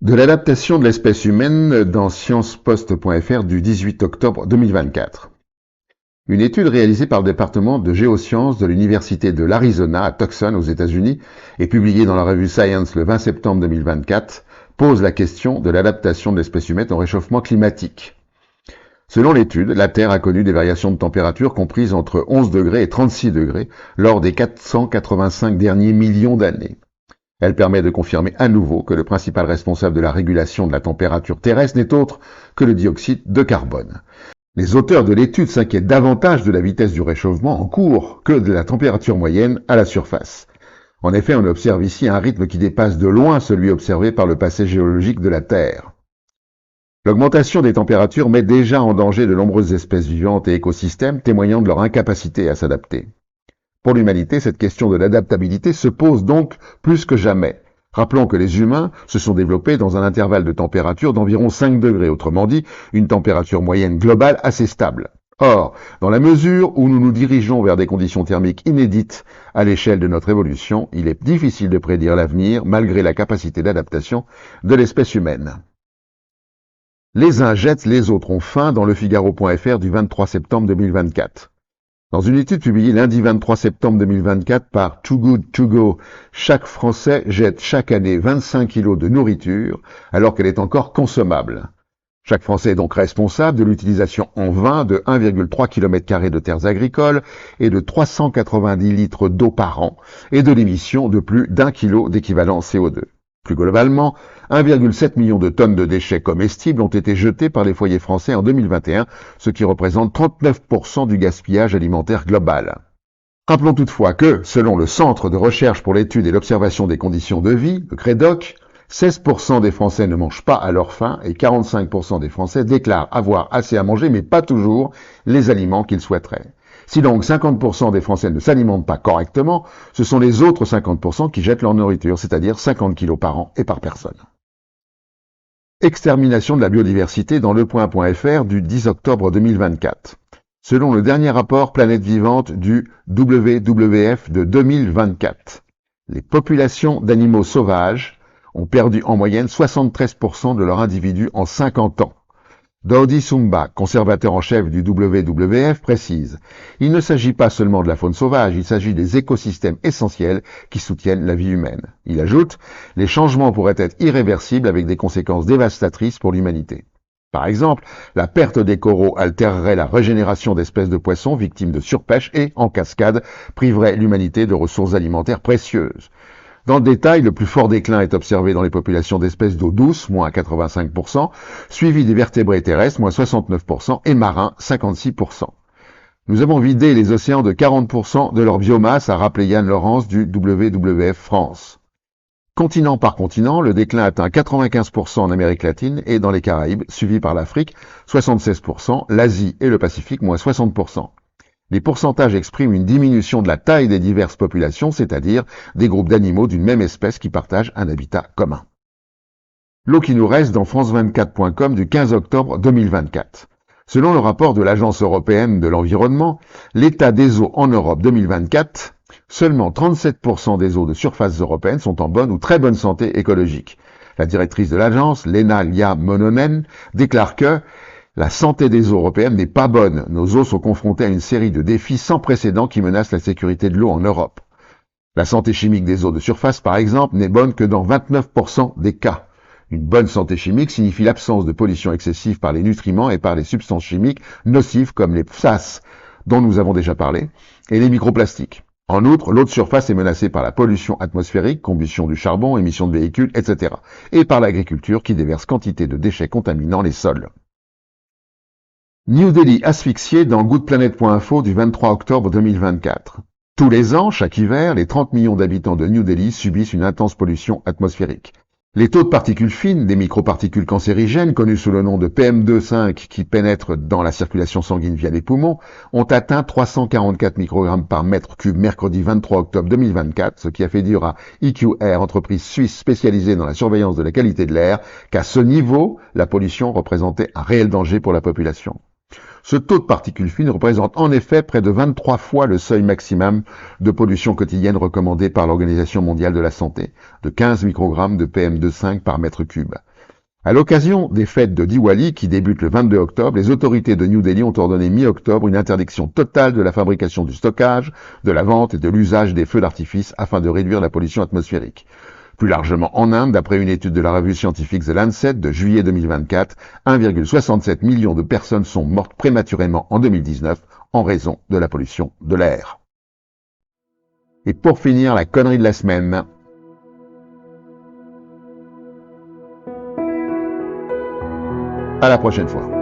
De l'adaptation de l'espèce humaine dans sciencepost.fr du 18 octobre 2024. Une étude réalisée par le département de géosciences de l'Université de l'Arizona à Tucson aux États-Unis et publiée dans la revue Science le 20 septembre 2024 pose la question de l'adaptation de l'espèce humaine au réchauffement climatique. Selon l'étude, la Terre a connu des variations de température comprises entre 11 degrés et 36 degrés lors des 485 derniers millions d'années. Elle permet de confirmer à nouveau que le principal responsable de la régulation de la température terrestre n'est autre que le dioxyde de carbone. Les auteurs de l'étude s'inquiètent davantage de la vitesse du réchauffement en cours que de la température moyenne à la surface. En effet, on observe ici un rythme qui dépasse de loin celui observé par le passé géologique de la Terre. L'augmentation des températures met déjà en danger de nombreuses espèces vivantes et écosystèmes, témoignant de leur incapacité à s'adapter. Pour l'humanité, cette question de l'adaptabilité se pose donc plus que jamais. Rappelons que les humains se sont développés dans un intervalle de température d'environ 5 degrés, autrement dit, une température moyenne globale assez stable. Or, dans la mesure où nous nous dirigeons vers des conditions thermiques inédites à l'échelle de notre évolution, il est difficile de prédire l'avenir malgré la capacité d'adaptation de l'espèce humaine. Les uns jettent, les autres ont faim dans le Figaro.fr du 23 septembre 2024. Dans une étude publiée lundi 23 septembre 2024 par Too Good To Go, chaque Français jette chaque année 25 kg de nourriture alors qu'elle est encore consommable. Chaque Français est donc responsable de l'utilisation en vain de 1,3 km² de terres agricoles et de 390 litres d'eau par an et de l'émission de plus d'1 kg d'équivalent CO2. Plus globalement, 1,7 million de tonnes de déchets comestibles ont été jetés par les foyers français en 2021, ce qui représente 39% du gaspillage alimentaire global. Rappelons toutefois que, selon le Centre de recherche pour l'étude et l'observation des conditions de vie, le CREDOC, 16% des Français ne mangent pas à leur faim et 45% des Français déclarent avoir assez à manger, mais pas toujours les aliments qu'ils souhaiteraient. Si donc 50% des Français ne s'alimentent pas correctement, ce sont les autres 50% qui jettent leur nourriture, c'est-à-dire 50 kg par an et par personne. Extermination de la biodiversité dans lepoint.fr du 10 octobre 2024. Selon le dernier rapport Planète Vivante du WWF de 2024, les populations d'animaux sauvages ont perdu en moyenne 73% de leurs individus en 50 ans. Daudi Sumba, conservateur en chef du WWF, précise « Il ne s'agit pas seulement de la faune sauvage, il s'agit des écosystèmes essentiels qui soutiennent la vie humaine. » Il ajoute « Les changements pourraient être irréversibles avec des conséquences dévastatrices pour l'humanité. » Par exemple, la perte des coraux altérerait la régénération d'espèces de poissons victimes de surpêche et, en cascade, priverait l'humanité de ressources alimentaires précieuses. Dans le détail, le plus fort déclin est observé dans les populations d'espèces d'eau douce, moins 85%, suivi des vertébrés terrestres, moins 69%, et marins, 56%. Nous avons vidé les océans de 40% de leur biomasse, a rappelé Yann Laurence du WWF France. Continent par continent, le déclin atteint 95% en Amérique latine et dans les Caraïbes, suivi par l'Afrique, 76%, l'Asie et le Pacifique, moins 60%. Les pourcentages expriment une diminution de la taille des diverses populations, c'est-à-dire des groupes d'animaux d'une même espèce qui partagent un habitat commun. L'eau qui nous reste dans France24.com du 15 octobre 2024. Selon le rapport de l'Agence européenne de l'environnement, l'état des eaux en Europe 2024, seulement 37% des eaux de surface européennes sont en bonne ou très bonne santé écologique. La directrice de l'agence, Lena Lia-Mononen, déclare que la santé des eaux européennes n'est pas bonne. Nos eaux sont confrontées à une série de défis sans précédent qui menacent la sécurité de l'eau en Europe. La santé chimique des eaux de surface, par exemple, n'est bonne que dans 29% des cas. Une bonne santé chimique signifie l'absence de pollution excessive par les nutriments et par les substances chimiques nocives comme les PFAS, dont nous avons déjà parlé, et les microplastiques. En outre, l'eau de surface est menacée par la pollution atmosphérique, combustion du charbon, émissions de véhicules, etc., et par l'agriculture qui déverse quantité de déchets contaminant les sols. New Delhi asphyxié dans goodplanet.info du 23 octobre 2024. Tous les ans, chaque hiver, les 30 millions d'habitants de New Delhi subissent une intense pollution atmosphérique. Les taux de particules fines, des microparticules cancérigènes connues sous le nom de PM2,5 qui pénètrent dans la circulation sanguine via les poumons, ont atteint 344 microgrammes par mètre cube mercredi 23 octobre 2024, ce qui a fait dire à EQR, entreprise suisse spécialisée dans la surveillance de la qualité de l'air, qu'à ce niveau, la pollution représentait un réel danger pour la population. Ce taux de particules fines représente en effet près de 23 fois le seuil maximum de pollution quotidienne recommandé par l'Organisation mondiale de la santé, de 15 microgrammes de PM2,5 par mètre cube. À l'occasion des fêtes de Diwali qui débutent le 22 octobre, les autorités de New Delhi ont ordonné mi-octobre une interdiction totale de la fabrication, du stockage, de la vente et de l'usage des feux d'artifice afin de réduire la pollution atmosphérique. Plus largement en Inde, d'après une étude de la revue scientifique The Lancet de juillet 2024, 1,67 million de personnes sont mortes prématurément en 2019 en raison de la pollution de l'air. Et pour finir, la connerie de la semaine. À la prochaine fois.